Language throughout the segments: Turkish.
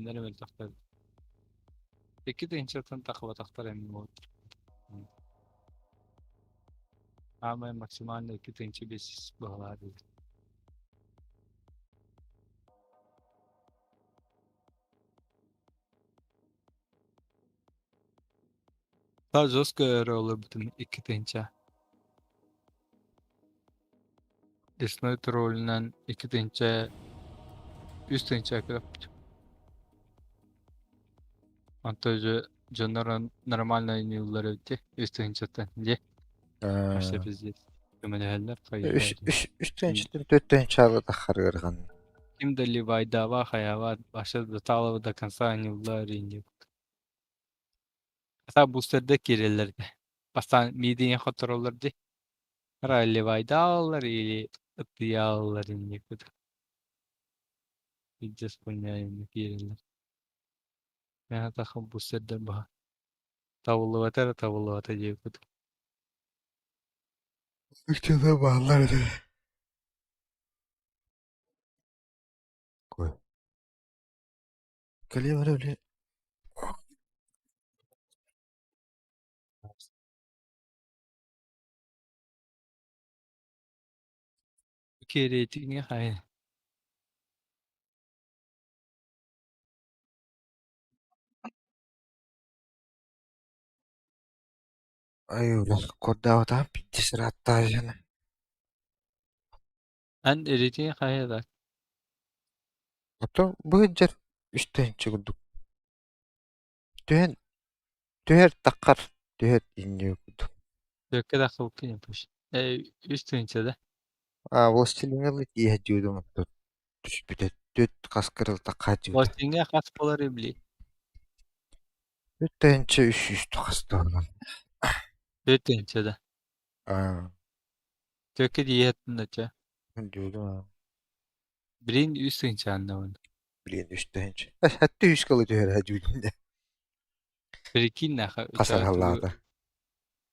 Nereye böyle taktar? İki de inşaatın takıva taktar emin ol. Ama maksimalde iki de inçi beş bağlar değil. Daha G.Skill olur bütün iki de inçe. Sniper rolünden iki de inçe üst de inçe kadar. Montajı canların normal yılları öte üst de inçetten diye. İşte biz de kömeleğler kayıyor. Üstten çıktım, dörtten çağla da kargırgan. Kim de Levi'da var hayava başladı tağlı da kansan yıllar indi. Hatta booster'da girilirdi. Basan mideye hatır olurdu. Ra Levi'da alır ili ıtıyağlar indi. Gideceğiz punyayım girirler. Ben takım booster'da bah. Tavulu vata diye kutu. Üçte bağlardı. Koy. Geliyor var öyle. Bir kere ettiğini hayır. Ay öyle. Kodda da bitti sıra hatta yani. Ben eritiğini hayır da. Hatta bu gece üstten çıktık. Düğün, düğer takar. Düğer iniyor kudu. Dökke de kılıklı yapmış. Üst inçede. Bu stilingi iyi diyordum hatta. Düş bir de düt kaskırıl takar diyordu. Lastinge kaspaları bile. Üstten çık üstü kastı olan. Üst inçede. Aa, Dökke diye ettin. ben diyordum ha. Birin üst inçende onu. Bilin üstten çık. Hatta yüz kalı düğer ha diyordum de. Birikin ne Kasar bu hallada.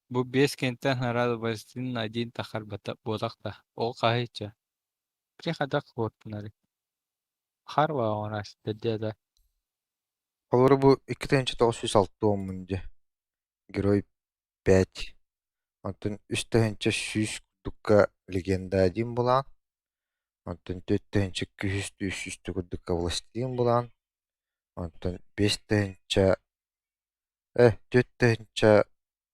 bu Beskent'ten herhalde başının adin takar bodak da. O kahitçe. Bir kadar korktunları. Harva ona işte de. Olur bu iki tane 906 doğumunca. Герой 5. Онтон үстөһүнчө сүүс курдукка легенда 1 булан. Онтон төттөһүнчө күһүстүү сүүстү курдукка властелин булан. Онтон бестөһүнчө төттөһүнчө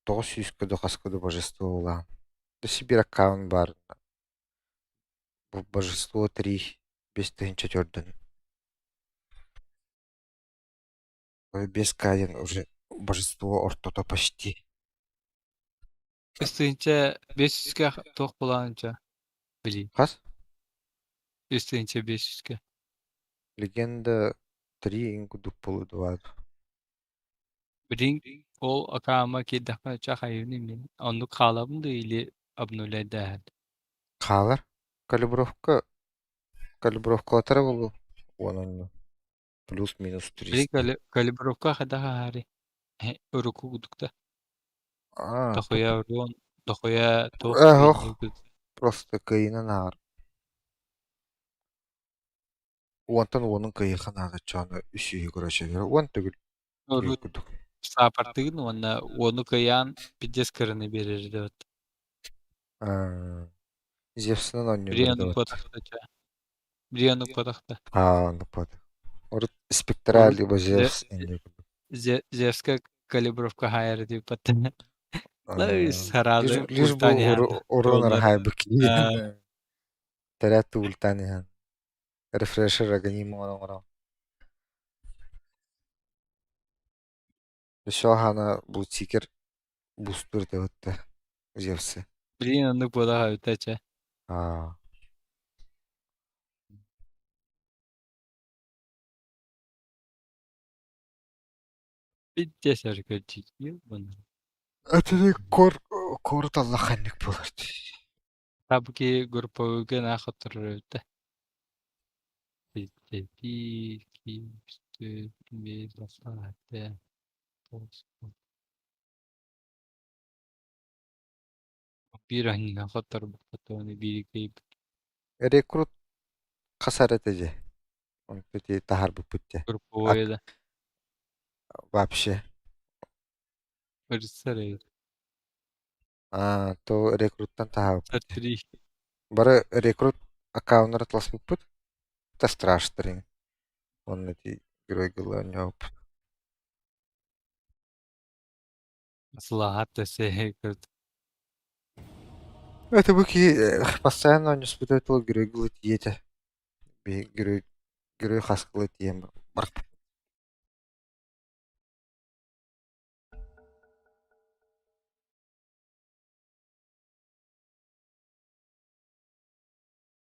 900 куду хаскуду божество булан. Дэси бир аккаунт бар. Бу божество 3 бестөһүнчө төрдөн. Без каден уже божество ортото почти. Üst inçe 500'ke tok bulanınca. Bili. Хас? Üst inçe 500'ke. Легенда 3 ингудук болуду. Birin ol akama ki dakika çakayını min. Onu kalabım da ili abnule dahil. Каалар? Калибровка болу. Onun плюс-минус Birin 300. kalibrovka kada hari. Uruku gudukta. Тут Takoya ron. Takoya tok kıyını ох, gud. просто кыйынан аар. Уонтан уонун кыйыхан аачааны үсүһү көрөчөгөр. Уон түгүл Urut дүйкүдүк. sapartığın onu kıyan bir kırını verirdi. Зевсынан Biri онньондор onu дэбат. patakta. Biri onu patakta. Напад. Орут Urut спектраль либо Зевс эндикүдүк. Zevska kalibrovka hayır diye patene. La sarada Лишь бы ultani handa. урон Yolları. архайбык. Тарят ултанихан. Рефрешер аганимон. Шохана бутикер бустер дэбат. Зевс. Biri onu patakta. Аа. Bir cesaret kötü. Bunu. Атэрэг корт аллах нэг болорт. Tabii ki grupo gene hatırlıyordu. Bir iki üstü bir saatte. Bir ayına hatır bu katını bir iki Рекрут касар этеже. Он пяти тахар бупутте. Групповой Вообще. Рыцарь. То рекруттан тахар бупутте. Смотри. Бары рекрут аккаунтер атлас бупут. Это страшно. Он эти герой голова. Слага-то сей. Это буки постоянно не испытывает герой голова тиете. Герой хаскала тием.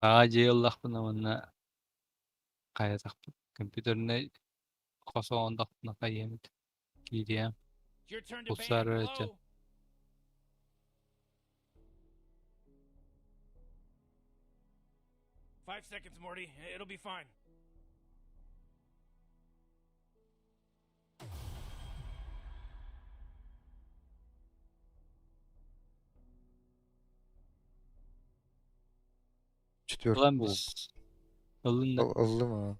Ааje Allah buna bana kayatak kompüterine kosa onda buna kayemit. Gidiyem. Your turn to Pulsar ban. öğreteceğim. Hello? 5 seconds, Morty. It'll be fine. Четвертый Ulan пул. biz. Alın da. Oldu mu?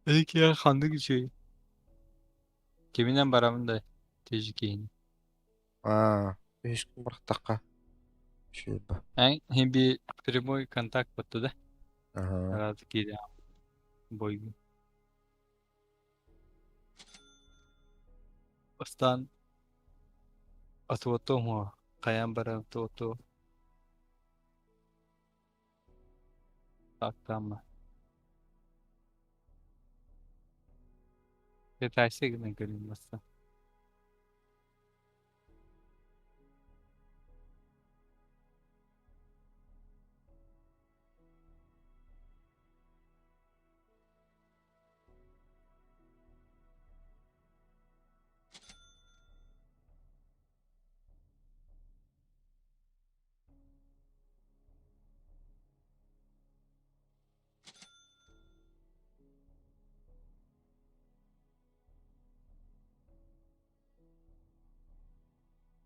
İlk ya kandık şey. Keminden baramın da. Tecrükeyin. Hiç kim bıraktaka. Şey bu. Hem bir primoy kontak battı da. Aha. Herhalde gidiyem. Boygun. Bastan atuoto mu? Kayam baram atuoto. Taktama. Yeterse giden göreyim basta.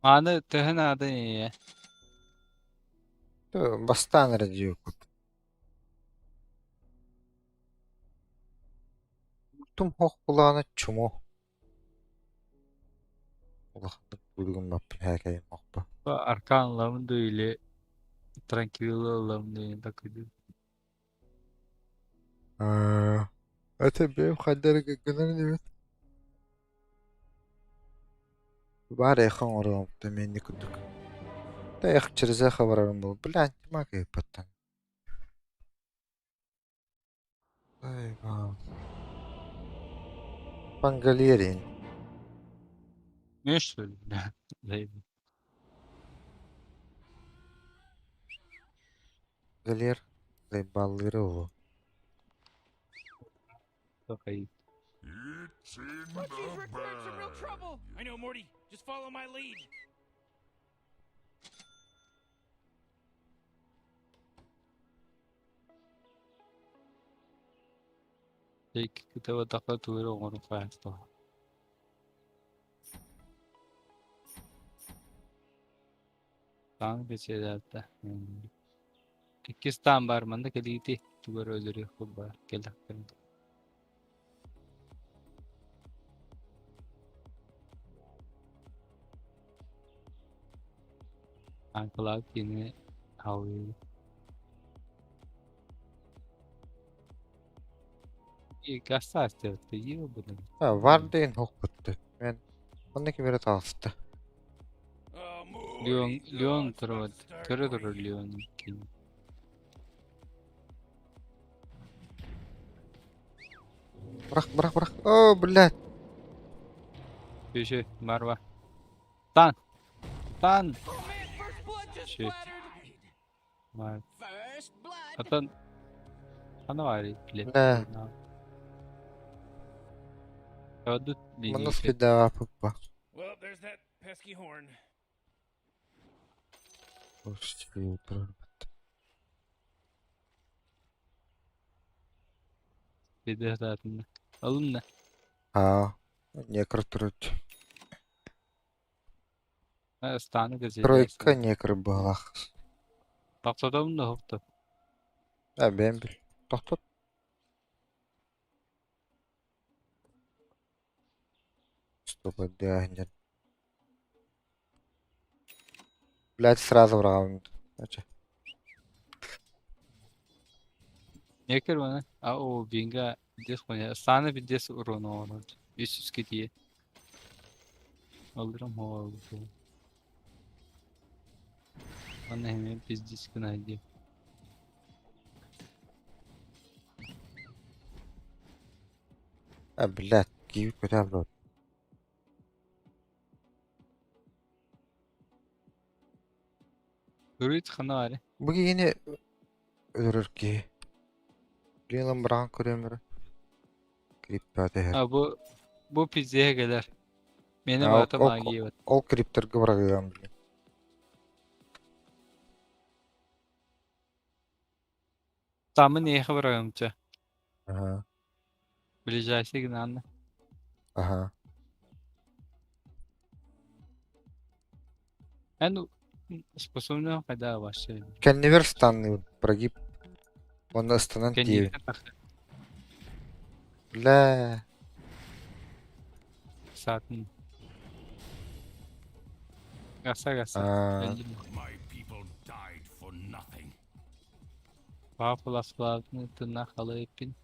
Anı tehen adı ya. Бастан радио. Тум хох буланы чумо. Улахтык бүлгүн баппын хәкәйем хохпа. Arkan lavın da öyle. Tranquilo lavın da öyle takılıyor. Это бем хаддар гэнэр нэвэт. Бары яхан ором тэмэнни күдүк. Та ях чирзэ хабарарым бол. Блядь, мак япаттан. Ай, вау. Пангалерин. Ne söylüyorsun? Zeydi. Галер. Заебалыры ол. Çok ayıp. It's in the bag. I know, Morty. Just follow my lead. Tek kitaba takla tuğru onu fayasta. Tank bir şey zaten. İkisi tam barmanda keliti. Tuğru öldürüyor kubba. Gel hakkında. Tanklar yine havlıyor. İyi gasta istiyor. İyi oldu. Вардын хохпутты. Мен онны кимере таалысты. Leon тұрады. Түрі тұры Leon. Бырак. О, блядь. Şey Marva. Tan. Tan. Oh man, first blood just Shit. splattered. Var. First blood. Atan. Ana var ya. Bilet. Ne? Ödü Манус bilgi. фида пупа. Well, there's that pesky horn. Bir de zaten. Alın ne? Некр труть. Stanı gezeceğiz. Тройка некр балах. Taksadım da hafta. Бен бил. Тохтот. Чтобы отдыхать. Блядь, сразу в раунд. Значит, Некер bana. O binga vidyas koyuyor. Sana vidyas uğruna onu. 100 diye. Alırım o oldu. Bana hemen biz diskin aydı. блядь, киви kötü bro. Görüyor tıkanı var. Bu yine ölür ki. Leland Brown körümür. Kripto her. Ha bu pizzaya gelir. Benim Ol atam ol agi var. ol kriptor bırakıyorum. Tamı neye bırakıyorum ki? Aha. Ближайший гнанно. Aha. Ну, способны когда ваши. Kendini ver stanlıyor. Прогиб. Onu ıstanan diye. Конечно, так. Bla. Сатын. Гаса. Aa. My people died for nothing. Пафлаславны тына халыпин.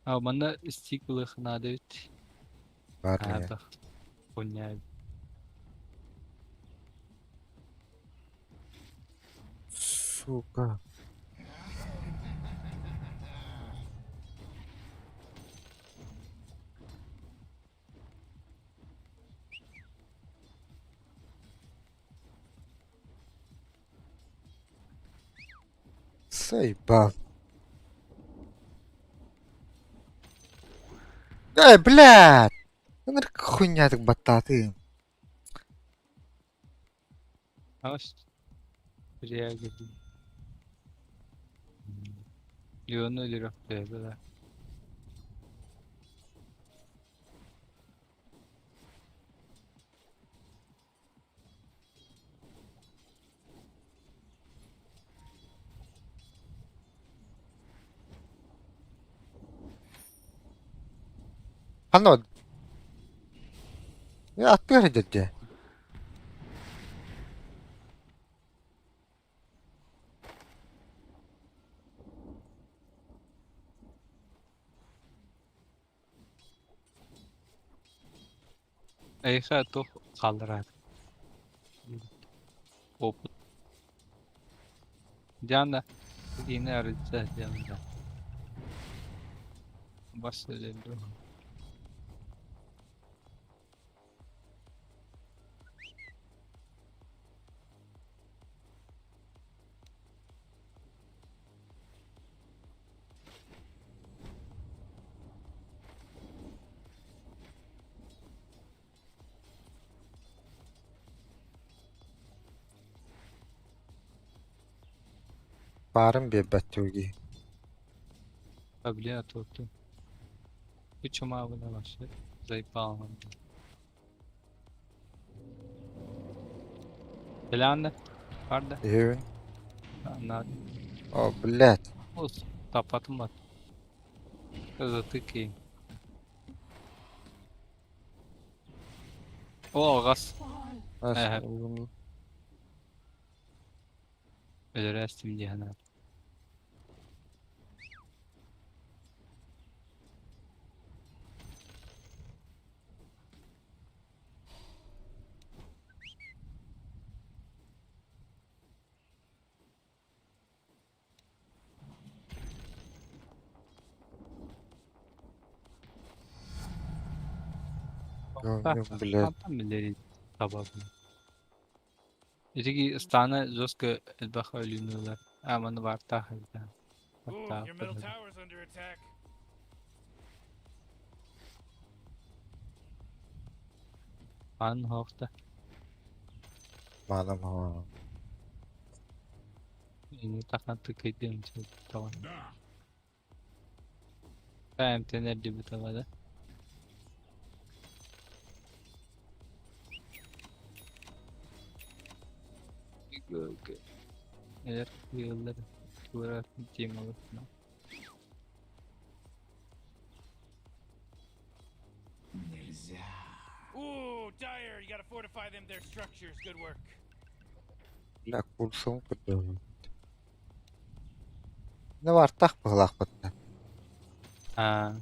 А мана стиклых надо ведь. Var ya. Надо. Понять. Сука. Заебал. Ай, блядь! Ну, какая хуйня так бататы. Аш. Реагирует. Леону или да. Anlamadım. Ya attı hareket. Ayıka toh kaldırar. Oput. Canda. Yine arayacağız yanında. Başlayalım. Barın bir batıyorgi. Tabii tuttu. Üç buna başladı. Zayıf almadı. Selam da. Vardı. Evet. Anladım. О, блядь. Olsun. Kapatım bak. Kızıtı ki. O gaz. Nasıl Evet. oğlum? Öyle restim diye hani. Yok, блядь. Tam billeri tabaklı. İçki stana zoska elbaka ölümlüler. Aman var tahilden. Ooh, Hatta your middle tower's under attack. an hafta. Malum ha. Ini takkan tıkaydım için tamam. Ben tener gibi tavada. Okey. Eğer yılları duvara gideceğim olursa. Ooh, dire. You gotta fortify them their structures. Good work. لا كورسون كده ne var tak bıhlak bitti. Ha.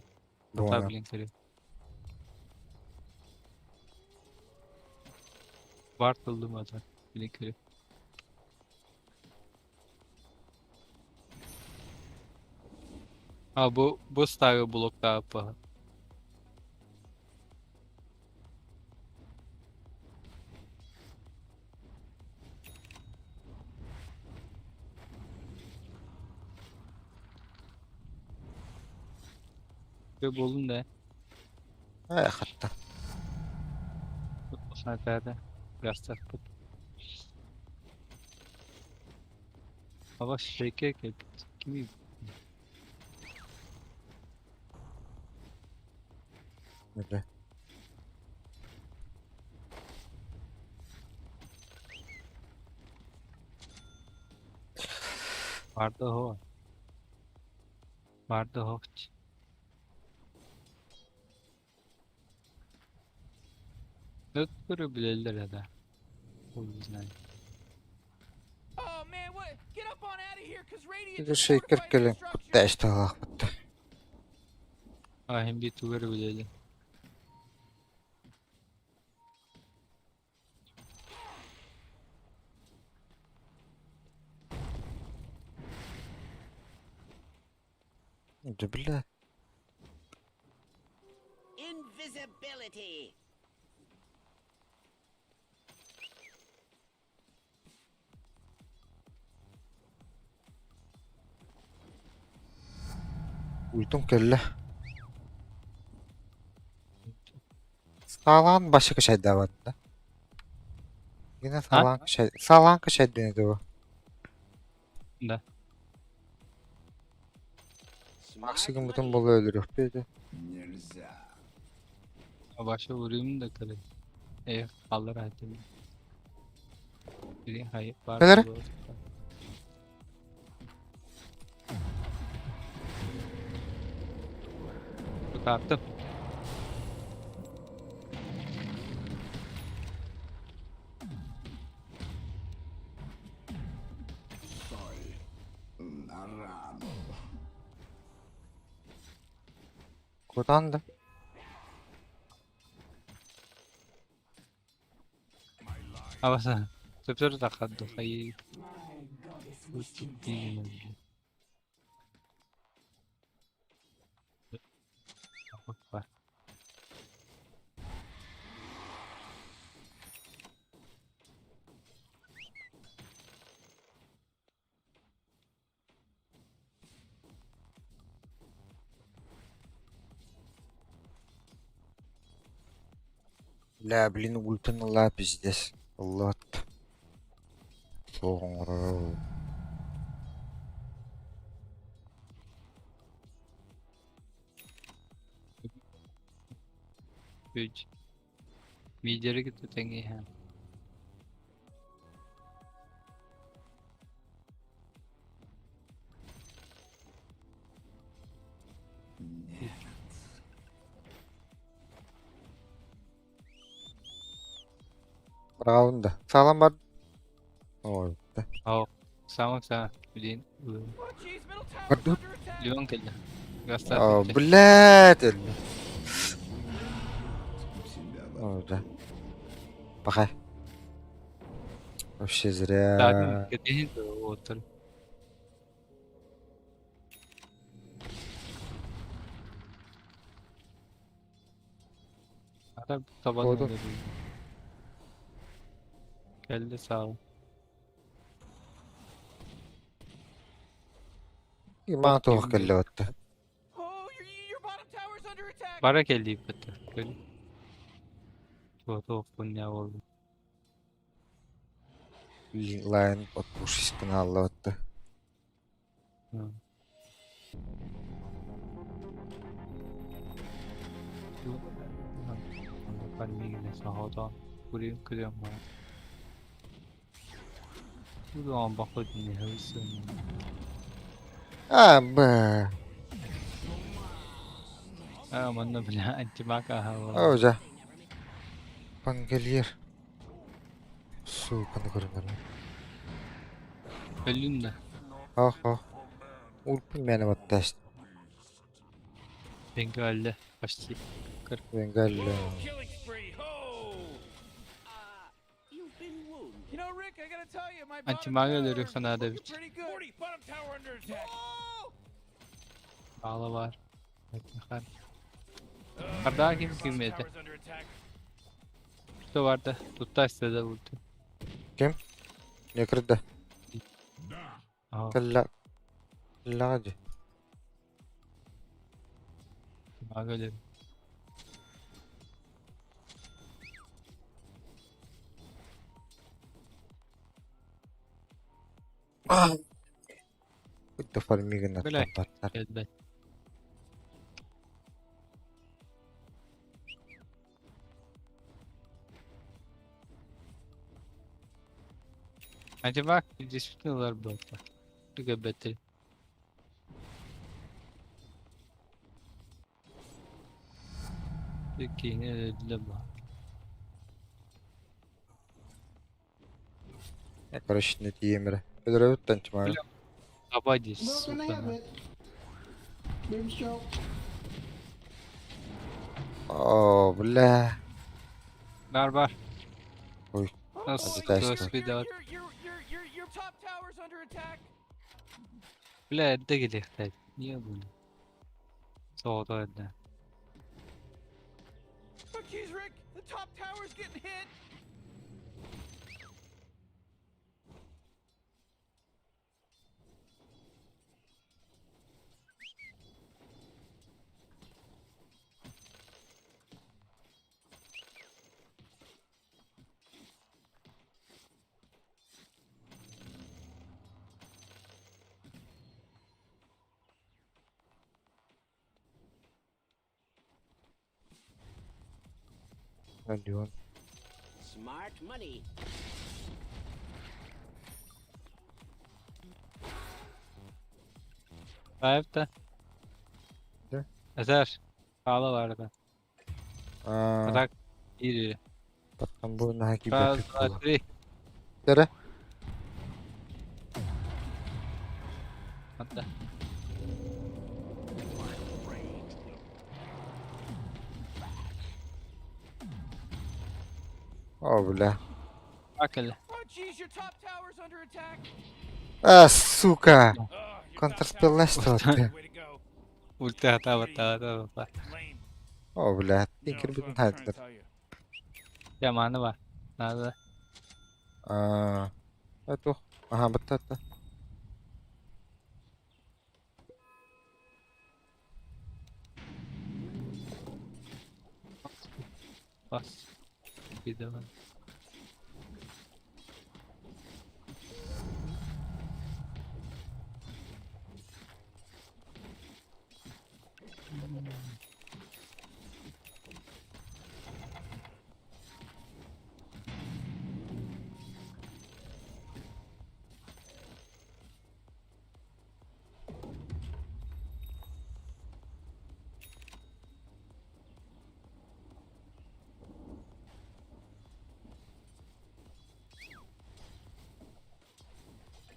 Bu Hata ne? bilin kere. Bartıldım hata. Bilin kere. Ha bu style blok daha pahalı. Ve bolun da Ay hatta. bu saatlerde gösterdik. Hava şeker kimi Öyle. vardı o. Vardı o. Ötürü bilirler ya da. O yüzden. Oh man, what? Get up on out of here, cause Radiant Bir de just şey fortified their kırkılın. structures. Bitti işte bıhlak bitti. Ha hem bir tuveri bilirler. Hadi bile. Invisibility. Uydum kelle. Sağlan başka şey de vardı. Yine sağlan şey denedi bu. Da. Maksimum bütün bolu öldürüyor. Bir de. Başa vurayım da kare. Kalır hadi. Biri hayır var. Neler? Tutarttım. Kurtandı. Havasa. Tutur da kaddo. Hayır. Var. لا блин ультин ла пиздец. Allah. Sonra. Üç. Midere gitti tengi ha. Round. Sağlam var. Oh. Oh. Sama. Bilin. Oh jeez, middle tower's What, dude? under attack. Liwan kella. Göster. Oh بلاد orada. Bakay. Вообще зря. Takım ketin de otur. Ara taban Oldu. öyle değil. Geldi sağ ol. İman Bok tohuk gibi kelle otta. Oh, your bottom tower's under attack. Bara geldi ipette. Böyle. Tuh punya oldu. Line отпуш искана алла отта. Hı. Kalbine sahadan buraya kırıyorum ha. Bu zaman bakıyordum ne hırsın. Aba. Ha bana bile anti maka hava. Oja. Pangelier. Suukanı görünür. Öldün de. Ah. Ulpun beni battı. Bengal'de başlayıp kır. Bengal. Killing spree, ho! You've been wounded. You know, Rick, I gotta tell you, my bottom Antimageleri tower is kanada looking bir pretty good. Morty, bottom tower under attack. bağla var. Bakın. Karda kim Bottom girmedi? tower's under attack. Tuttu vardı. Tuttu istedi vurdu. Kim? Ne kırdı? Aha. Kalla. Hadi. Antimageleri. Kutu farmigin Böyle. atlar. Geldi. Acaba düşünüyorlar bu arada. Bu göbeti. Peki ne dediler bu? Ne karış ne diyeyim re. Ödür tançma. Öyle. Kabacı Well, can I have sultana. it? Baby stroke. Oh, blah. Barbar. Oy. Nasıl Hadi ters göz bir de var. Your top tower's under attack. Bile de geliyor. Niye bunu? Soğudu öyle. Oh, jeez, Rick, the top tower's getting hit. Ne diyorsun? Smart money. Sahip de. Ne? Ezer. Pahalı vardı. Aa, Atak. İyi. bakın bu ne gibi Bazı yapıyor. atri. Dere. Hatta. Oh, blah. Bak hele. Oh, jeez, your top tower's under attack. Ah, suka. Oh, your top Kontrspelna tower's stått. way to go. Ulti hata hata. Lame. Oh, blah. No, Tinker that's what bütün I'm trying to haltlar. tell you. Yamanı var. Nerede? Aa. Atuh. Aha, batata. Bas. Bir de var.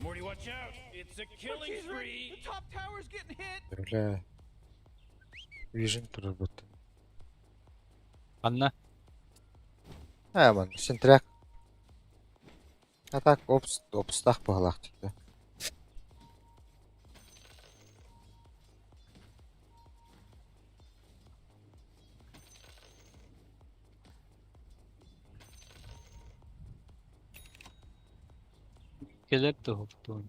Morty, watch out. It's a Oh, killing jeez, spree. The top tower's getting hit. Öyle. Vision durur bu. Anla. Hemen. Sintrak. Atak obstak bağlaq çıktı. Gelir de hoptu onu.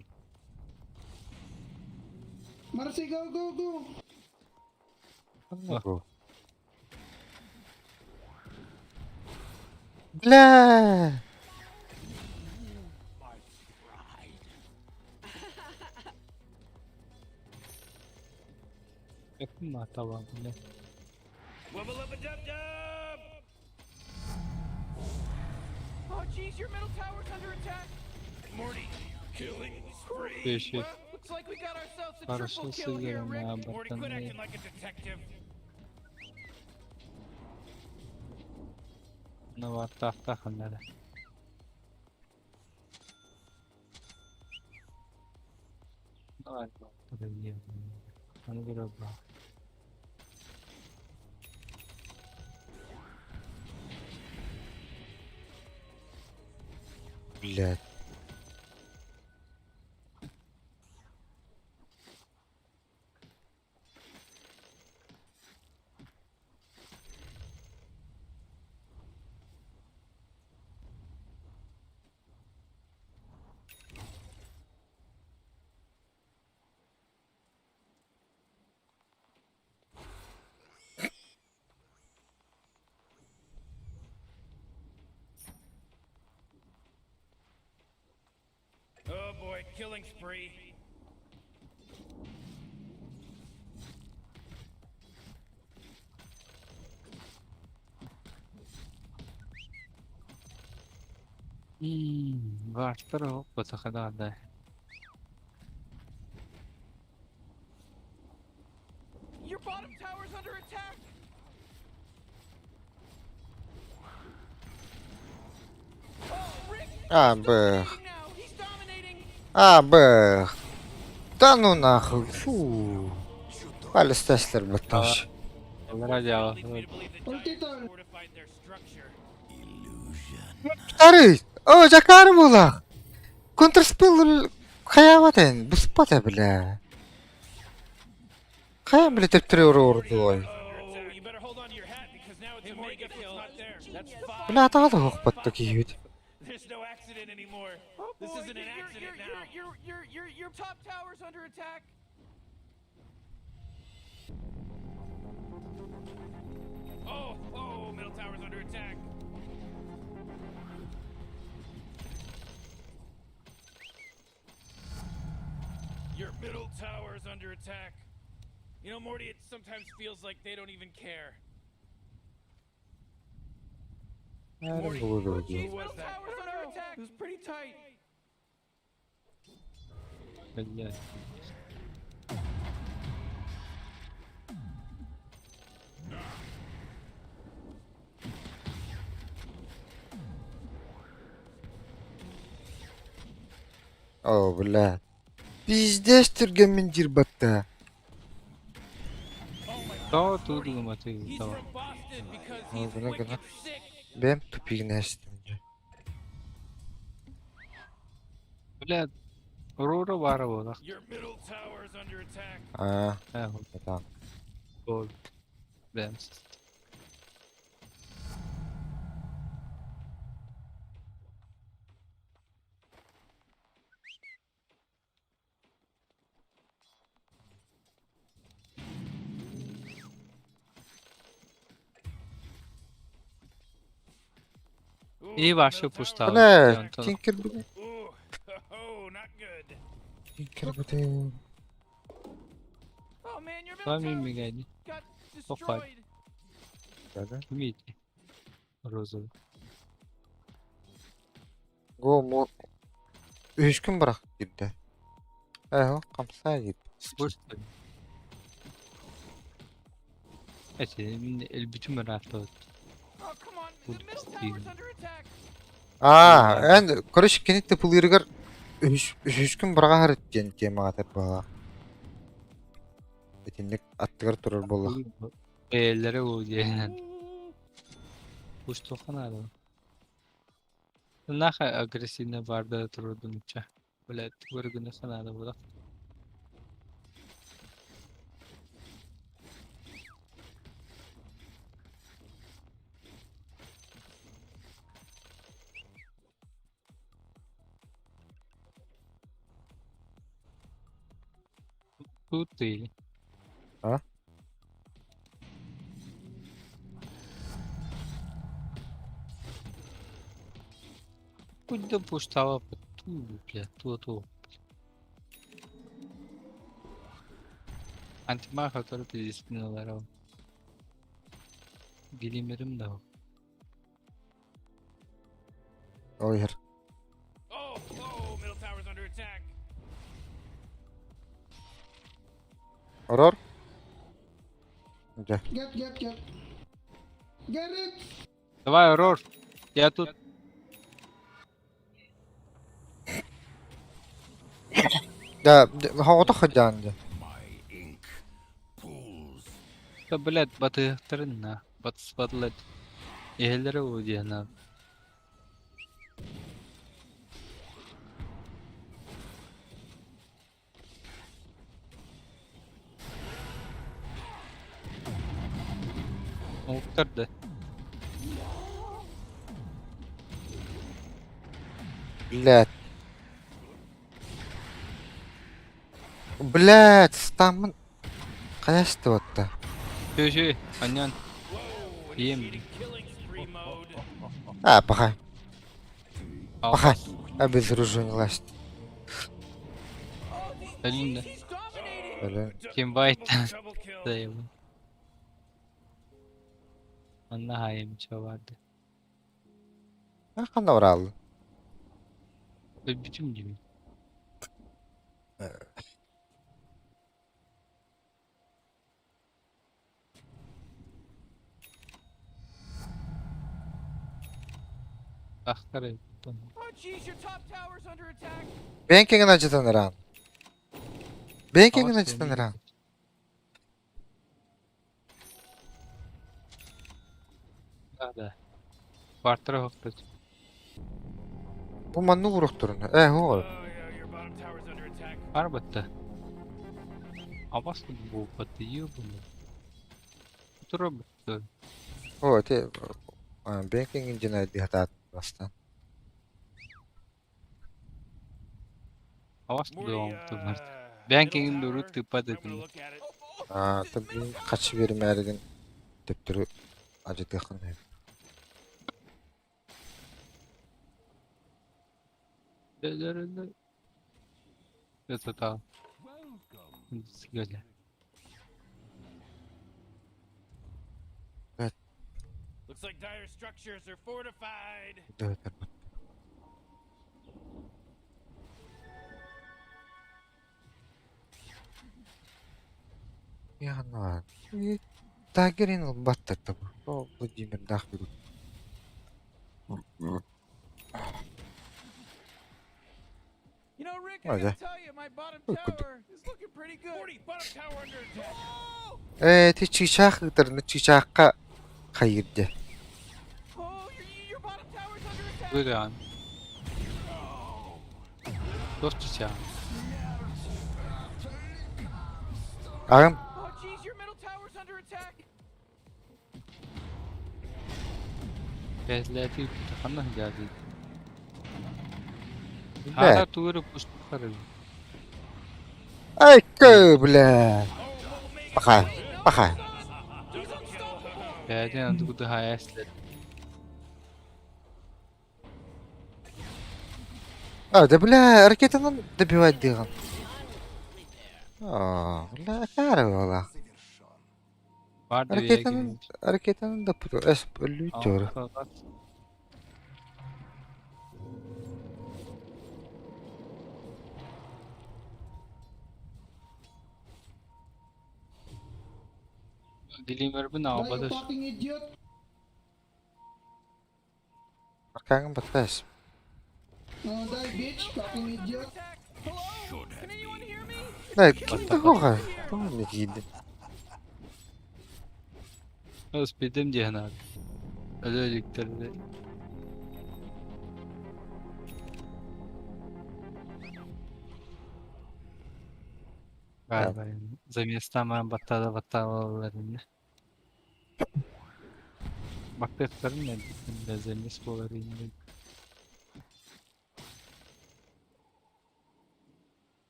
Marcy, go. Ne bu? Blah. Yakın mı hata var bile? Wubba lubba dub dub. Oh, jeez, your middle tower's under attack. Morty, killing spree. Değişik. Well, looks like we got ourselves a triple Parasını kill here, siliyorum Rick. ya Morty, quit battaniye. acting like a detective. Ne var tahta kanları. Ne var? Onu bir abla. Блядь. Oh boy, killing spree. Vardır o bota kadar da. Your bottom tower's under attack. Oh, Rick, Abi. now. He's dominating. Abi. Да ну нахуй. Фу. Палестесler batmış. Onlara cevap. Leads me to believe the Ulti Giants to. fortified their structure. Старый. О, Джакар була. Контрспил хаяватен. Буспата, бля. Хая, бля, тептере урдой. Oh, you better hold on to your hat because now it's a mega kill. Not there. That's five. Бля, тағы да оқпат такие. There's no accident anymore. This isn't an accident now. Your top tower's under attack. Oh, middle tower's under attack. Your middle tower's under attack. You know, Morty, it sometimes feels like they don't even care. Morty, Olur who olur. was that? Tower's under attack. It was pretty tight. Belli. О, бля. Пиздец, түрген жирбатта. Daha tuğdu matı. He's Tamam. from Boston because Oh, he's gına wicked gına. sick. Benim tupigini açtım. Böyle Aurora var o da. Your middle tower's under attack. Aa, Ha, tamam. gol. Ben. Ooh, İyi the başlı middle push tower- Bu tower. ne? Tinker bu ne? Ooh, not good. Tinker bu ne? Oh man, your middle Tamam tower mi geldi? got Hoppa. destroyed. Böyle. Kimiydi? Rosa. Go mu? 3 gün bırak gitti. O kamsaya gitti. Push tabii. Evet, el bütün merak oldu. Oh come on, the middle Good tower's team. under attack. En karış kenit de pulirgar 3 gün bırak harit diyen tema atar bana. Etinlik attıgar durur bolla. Ellere vurdu yani. Push tokan adam. Ne kadar agresifne barda dururdum içe. Böyle vurgunu sana da burada. Tut değil. Ha? Куда пустава ту, бля, ту. Antimaha tarafı dizisiniyorlar ama. Glimmer'im de o. Ой, her. Oh, middle tower's under attack. Auror. Gel. Get. Get it. Давай, Aurora. Ya tut. Ya havada xacandı. Da bled batı na. Batı spatlet. Ehelere o diyana. Muhtardı. Блядь. Блядь, стамын каяшты отта. Şu. Anyan. Yem. Killing spree mode. А, пахай. Пахай. Alpas. Обезоруженилась. Elinde. He's dominating. Öyle. Kim bayitten. Double kill. Dayım. Anla hayım çoğvardı. Ne kadar var aldı? Bütün gibi. Aktar ettim. Oh jeez, your top tower's under attack. Banking'in acıdan Iran. Banking'in Hava acıdan seni- Iran. Hadi. Bartıra hokta. Bu mannu vuruq durun. Oh o. yeah, your bottom tower's under attack. Arbatta. Avas bu batı yiyor bunu. Tura bitti. O te banking'in cinayeti hata bastan. Avas bu Morty, oldu var. middle Banking'in tower. duru tıpa I'm gonna dedim. look at it. Aa, tabii kaçı vermeliydin. Teptürü acıdı yakın. Ellerinde. Yata tamam. Sigara. Looks like dire structures are fortified. Evet. Ya no. Тагерин баттар табу. О, Владимир Дахберу. You know, Rick, I Okay. gotta tell you, my bottom Oh, good. tower is looking pretty good. 40, bottom tower under attack. Te çiçak ıtırını çiçakka kayırdı. Oh, your bottom tower's under attack. Buyur yani. Dost çiçeği. Ağam, Oh, jeez, your middle tower's under attack. Bezleti tıkanla geldi. ne? Hala tuğru pustu karı. Ay köble. Bakay, bakay. Geldi yandı bu da hayaslet. Да, бля, ракетадан добивать дыган. О, бля, карывала. Vardı veya girmiş. Ракетадан да путу. Эс, лютер. Dilim bu ne Die, you yapacağız? fucking idiot. Арканган батас. No, die, bitch. Fucking idiot. Attack. Hello? Can anyone hear me? Да, ким такого? Там не видно. Speed'im diye abi. Özellikleri. Galiba yani. Zemiyestan battağlarında. Baktıklarım ne? Zemiyes boğalarında.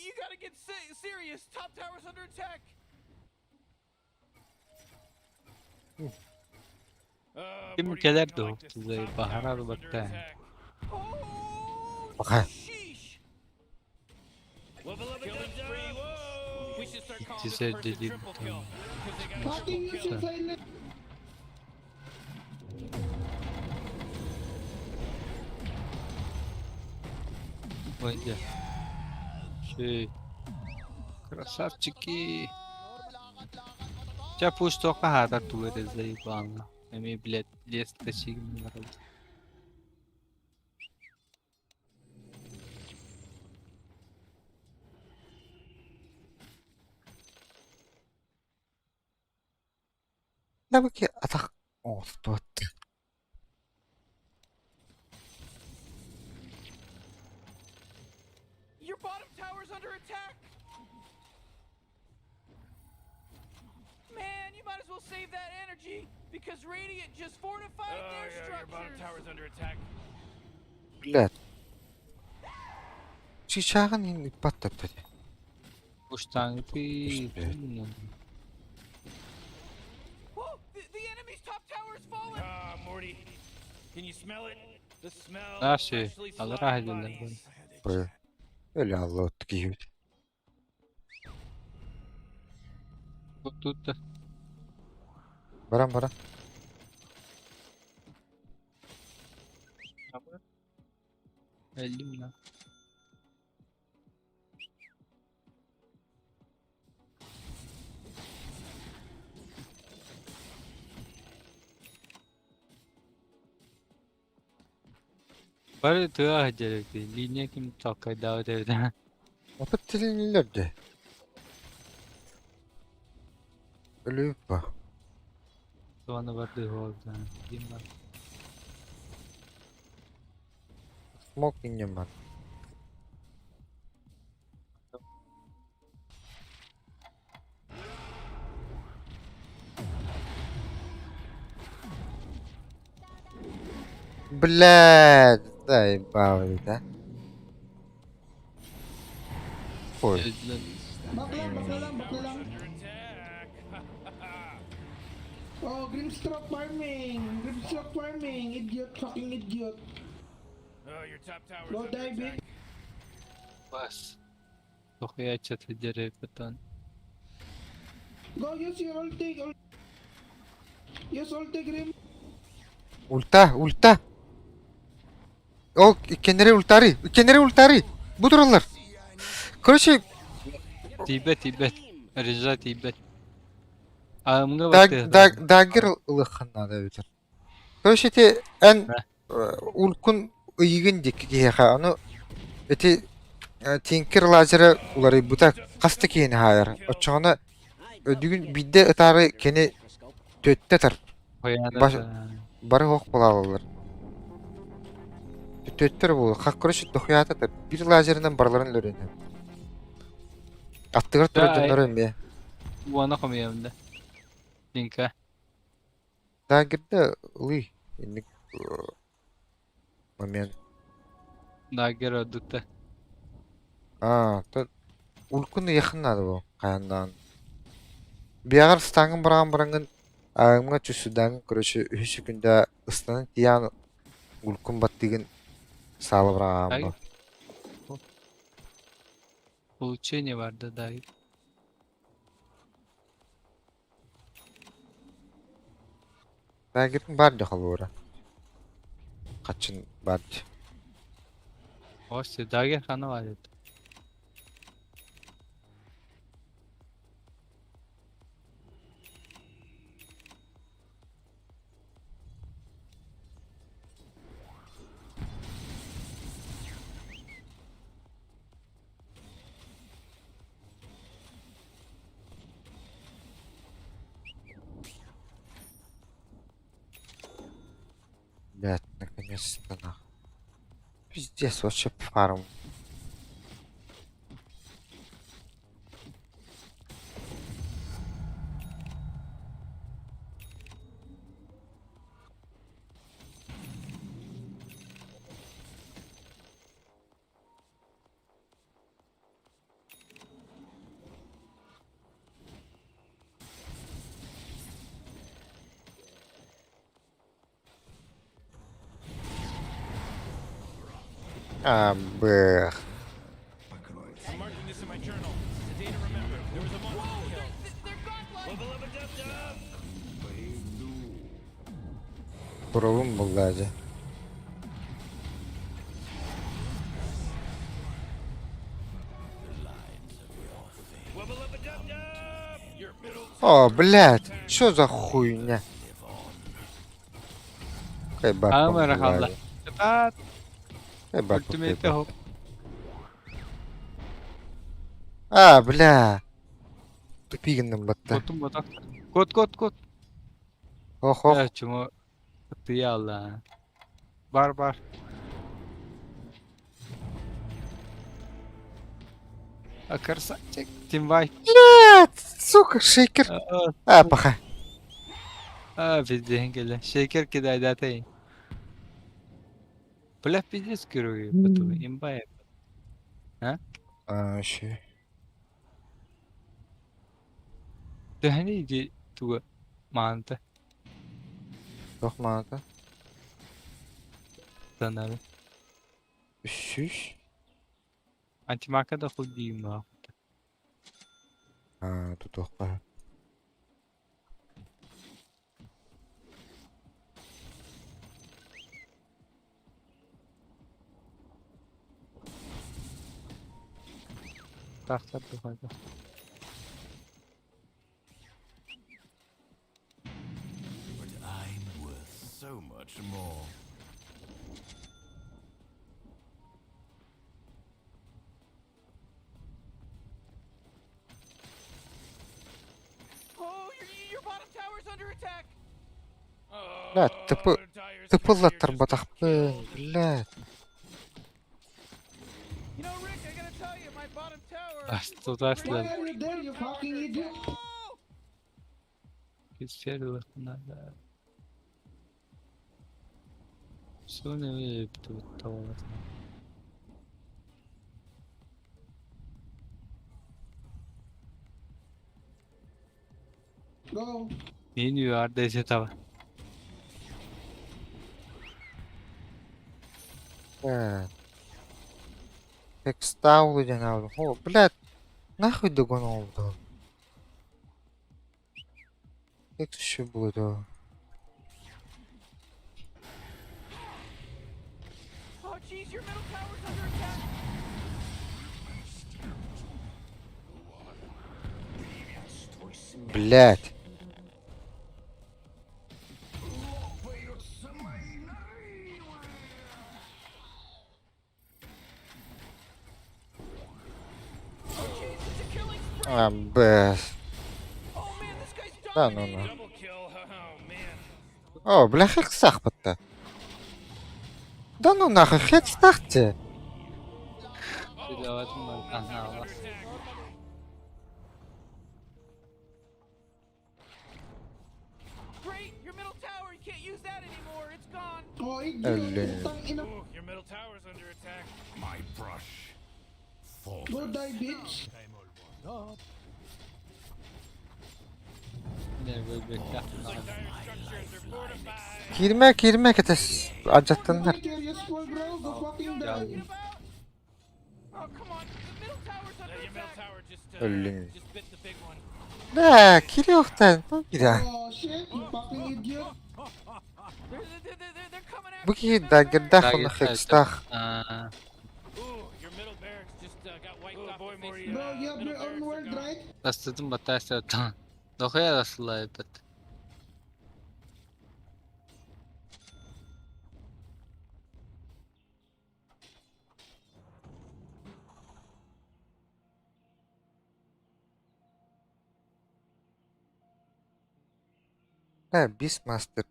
You gotta get serious. Top tower's under attack. Kim Morty, ülkeler I de like o this. size Top bahar tower's abi under battı. attack. Oh, Bakay. sheesh. Level up killing spree. Whoa. We should start calling this Size person dedim triple tamam. kill. because they got a Fucking triple use kill. your silent. Войдя. Шей. Красавчики. Тебя пусть только хата туре заебало. Ими, блядь, лес тащи народ. Да вы атак. О, что ты? Your bottom tower's under attack. Man, you might as well save that energy because Radiant just fortified their structures. Your bottom tower's under attack. Блядь. Чичаган не паттаттай. Пуштан ты. Whoa, the enemy's top tower has fallen. Morty, can you smell it? The smell of Наши. freshly Allah slaughtered rahmet eylesin. bodies. Böyle. Öyle Allah ottu gibi. Вот тут-то. Баран. Элим на. Bari tığa hecerekti. Linye kim takay davet evden. Опыт тілінілерді. Ölüyüp bak. Sonra vardı orada. Kim var? Смок инем бар. Блядь, заебал, да? Ой, Öldüler. Bakla lang. Under attack. Oh, Grimstroke farming. Idiot, fucking idiot. Oh, your top tower's Go under die, attack. bitch. Bas. Dokuya çatı cerepatan. Go use your ulti. Use ulti, Grim. ульта. О, кенере ультари. Будуралар. Короче, Tibet. Rica Tibet. Ağımga baktı. дагер ылыхан надо битер. Короче, те эн улкун ыйыгын диккеха, аны эти тинкер лазера улары бута касты кейин хайыр. Очоғына өдүгүн бидде ытары кени төттетер. Бары хоқ болалылар. Төттер бұл. Қақ көріші дұқиятатыр. Bir лазерінен барларын лөрені. Аттығыр тұры жонлары әмбе. Buana koyuyorum da. Linka. Дагерді ұлый. Ендік момент. Daha geri öldük de. Улкуны яқыннады бұл. Қаяндан. Биағар стаңын барағын ағымға чүсудан көріші үші күнді ұстанын тиян улкун баттығын салы барағын бұл. Получение vardı daha. Дагердің бар жоқалы ора. Қачын бар. Hoş daha geri kanı var dedi. Блядь, наконец-то нахуй. Пиздец, вообще фарм. Бэх. I'm marking this in my journal. It's a day to remember. There was a monster kill. They're Burovum buldu acı. О, блядь, что за хуйня? Какая бабка Амара была, халла. Tat. какая бабка, какая Ultimate бабка. hop. А, бля. Тупиганным батта. Kotum botak. Kot. Ох, ох. Ya cuma kıtıyı Allah. Bar. Akarsan çek. Team White. Блядь, сука, шейкер. А, паха. Bizden gelen. Şeker kida idatayım. Bılah biz görüyor. Betul. İmbaya. А, ще. Tehni di tuga. Manta. Жоқ маната. Sanarım. Үшүш. Antimaka da kul diyeyim ha. А, тут оқпа. Tahta tuhada. But I'm worth so much more. Oh, your bottom tower's under attack. Бля, тыпылаттар батақпын, бля. You know, Rick, I gotta tell you, my bottom tower. Tutasla. Why are you there, you fucking idiot? Oh! Biz ferlaknada. Sonra bir tutamaz. Go. Yeni yuvarda tava. Бля. Экстаулы жаңағы. О, блядь. Нахуй догонал да. Экс еще было да. Oh, jeez, your middle tower's under attack. Блядь. Oh, jeez, it's a killing spree. А, бэс. Oh, man, this guy's Да, ну, dominating. ну. Double kill. Oh man. О, бля, хексах батта. Да ну нахуй, хекстахте. Silahım var. Aha Allah. Great, your middle tower, you can't use that anymore. It's gone. Oh, idiot. Hello. Putang ina. Ooh, your middle tower's under attack. My brush. Go die, bitch. Ne böyle bekle. Dire structures are fortified. Girme ketes. Acıttınlar. Don't care, you spoil, bro. Go fucking die. About? Oh, come on, the middle tower's under Your middle attack. tower Öldün. just bit the big one. Ne, kiri yoktan. Bir daha. Oh, shit, you fucking idiot. They're coming after Bu you, ki man. da girdah onu hekstah. Aa, Ooh, your middle barracks just got wiped off. Boy, more Bro, you have your own world, right? Rastladım batarsa tamam. Dokuya rastla evet. Ne, Beastmaster.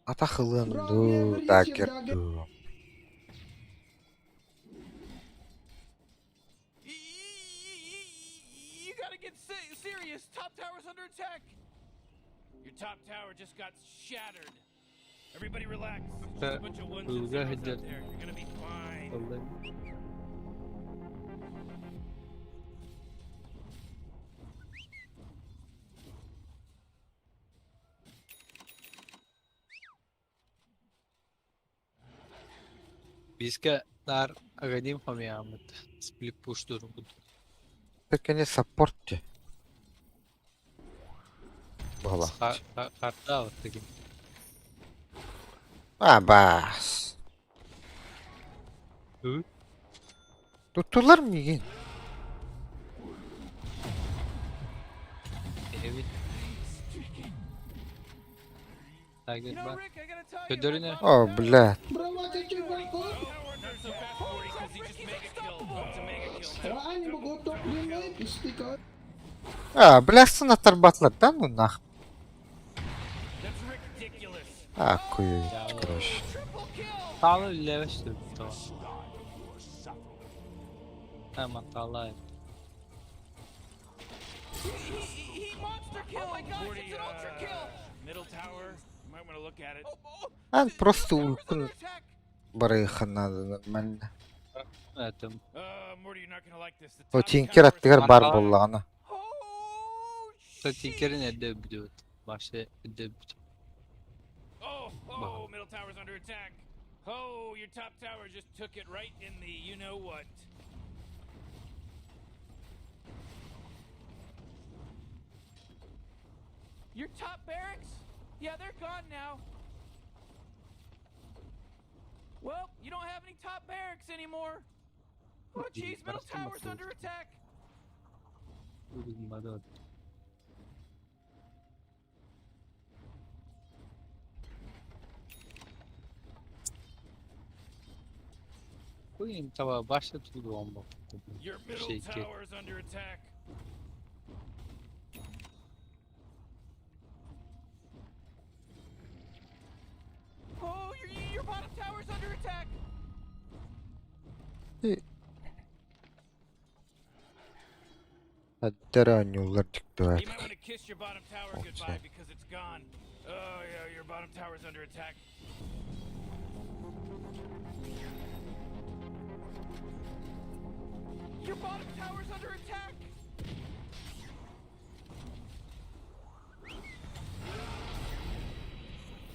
Ata Bro, we hılındı, have da reached your target. girdi. You gotta get serious. Top tower's under attack. Your top tower just got shattered. Everybody relax. It's Uh, just a bunch of ones we'll and go zeros ahead out and- there. You're gonna be fine. Vallahi. Bizga dar agadim ham yamat. Split push durumda. Так они саппортте. Bala. Kartta attı gibi. Bas. Hı? Tuttular mı yiyin? Evet. Takip You know, bak. Rick, I gotta tell you, Ködörü my ne? bottom Oh tower- bля. Bro, watch it, you back up. Not so fast, Morty, because he just mega killed. It's a mega kill now. Wala, mo go top din, mate. Stick out. Bлясın atar batlardan mı nah? That's ridiculous. Kuyu Ya. çıkırış. Triple kill! Sağlı level sürdü tamam. Hemen sağlayın. He monster kill! Oh my gosh, Morty, it's an ultra kill! middle tower. You might want to look at it. Ben просто Middle tower's ulkun under attack! barayıxanadı ben. Evet. Morty, you're not gonna like this. The O top tinker tower is attıgar Bak, bar bak. bollağını. Oh, Tinker'in elde biliyor. Başta elde biliyor. Oh, middle tower's under attack. Oh, your top tower just took it right in the you know what. Your top barracks? Yeah, they're gone now. Well, you don't have any top barracks anymore. Oh, jeez, middle tower's under attack. Bu bizim adı. Koyayım tabağa başta tutuldu bomba. Your middle Şey ki. tower's under attack. Oh, your bottom tower's under attack. Hadderen yollar çıktı You artık. might want to kiss your bottom tower Oh, goodbye shit. because it's gone. Oh yeah, your bottom tower's under attack. Your bottom tower's under attack.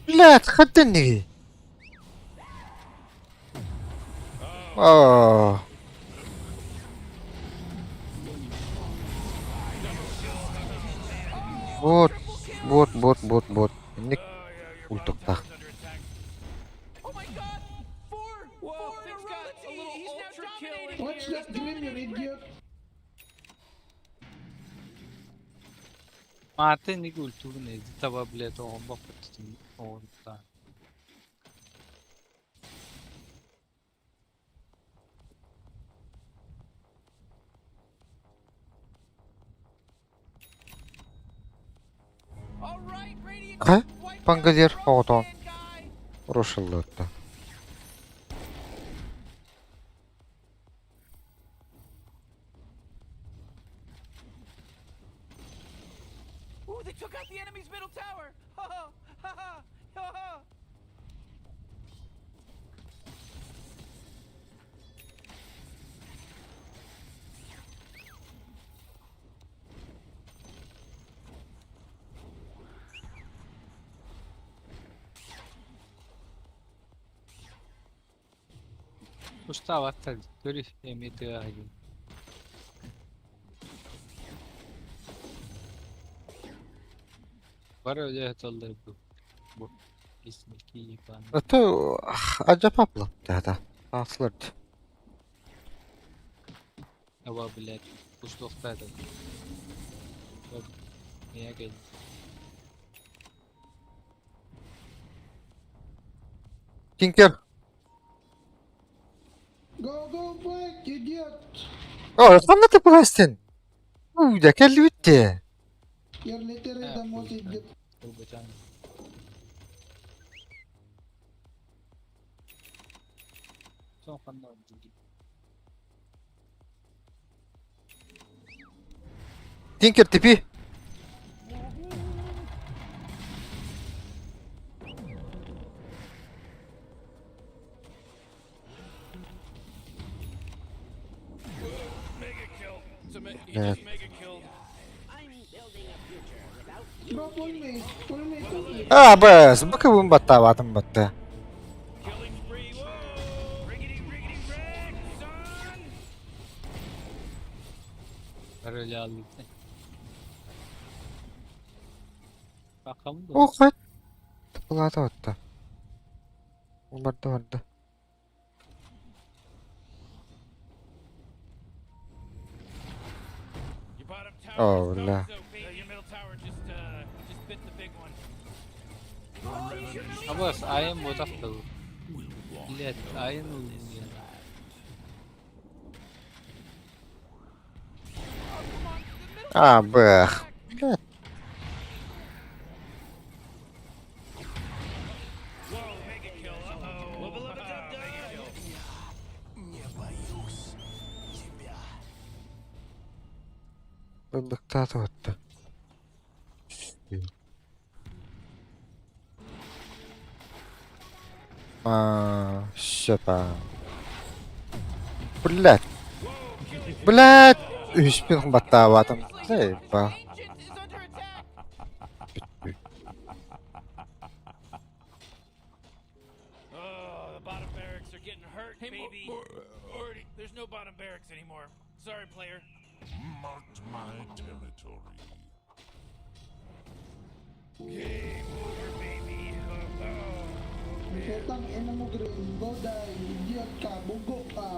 لا تخدني. بوت بوت انك Oh yeah, your bottom ultukta. tower's under attack. Oh my god! Whoa, things got a little he's now ultra kill in dominating. Watch that green, you idiot. Mate ni kultur ne? Taba bile to bomba tuttum. Orada. All right, Radiant. Ha? wipe out Pangalir the Hawthorne. Roseland guy. Ruşullu öttü. Ooh, they took out the enemy's middle tower. Ha ha ha ha ha ha. Gustavo atta görüş emiti ayı. Var öyle hataları bu. Bu ismiki yapan. Ötü acaba ablattı hada. Asılırdı. Hava bile Gustav'daydı. Bak niye geldi? Tinker. Go back, idiot. Sen ne tıklasın? Da kelli bitti. You're literally the most idiot. Bu bacağını. Son kanlı oldu. Tinker tipi. Mega kill. He Yeah. just mega killed. I'm building a future without you. Bro, pull me, Bas. Bakın battı batım battı. Killing spree. Whoa! Riggedy wreck, son! Var öyle aldı. Bakalım da. O kaç? Tıpılata hatta. Vardı. Your bottom tower Oh, is la. so baby. Your middle tower just bit the big one. Abas ayın bodak da bu. Millet ayın uyuyor. Ah, bıh. Whoa, mega kill. Uh-oh. Level up, mega kill. Быктата hatta. Şapa. Блядь. Блядь. 3000 кымбаттаа батым. Зайба. Ancient is under attack. Oh, the bottom barracks are getting hurt, baby. Already, there's no bottom barracks anymore. Sorry, player. Marked my territory. Game over, baby. Putang ina mo, Green. Go die. Idiot ka. Bugo ka.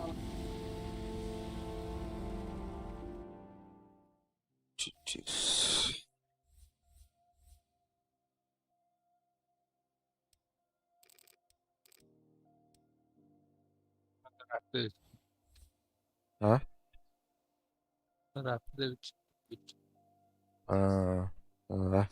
Ha? Tarafta 3. Aa.